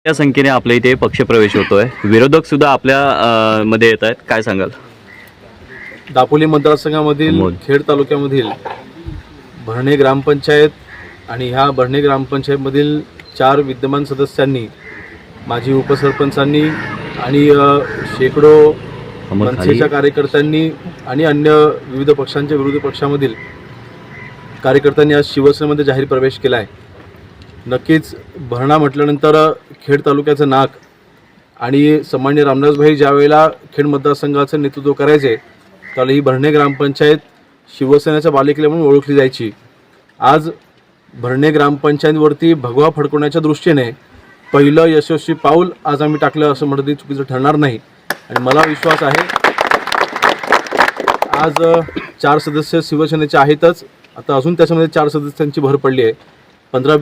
त्या संख्येने आपल्या इथे पक्षप्रवेश होतोय, विरोधक सुद्धा आपल्या मध्ये येत आहेत, काय सांगाल? दापोली मतदारसंघामधील खेड तालुक्यामधील भरणे ग्रामपंचायत आणि ह्या भरणे ग्रामपंचायतमधील 4 विद्यमान सदस्यांनी, माजी उपसरपंचांनी आणि शेकडो मनसेच्या कार्यकर्त्यांनी आणि अन्य विविध पक्षांच्या विरोधी पक्षामधील कार्यकर्त्यांनी आज शिवसेनेमध्ये जाहीर प्रवेश केला आहे. नक्कीच भरणा म्हटल्यानंतर खेड तालुक्याचं नाक आणि सन्माननीय रामदासभाई ज्यावेळेला खेड मतदारसंघाचं नेतृत्व करायचे त्याला ही भरणे ग्रामपंचायत शिवसेनेच्या बालेकिल्ला म्हणून ओळखली जायची. आज भरणे ग्रामपंचायतवरती भगवा फडकवण्याच्या दृष्टीने पहिलं यशस्वी पाऊल आज आम्ही टाकलं असं म्हटलं तरी चुकीचं ठरणार नाही. आणि मला विश्वास आहे आज 4 सदस्य शिवसेनेचे आहेतच, आता अजून त्याच्यामध्ये 4 सदस्यांची भर पडली आहे. 15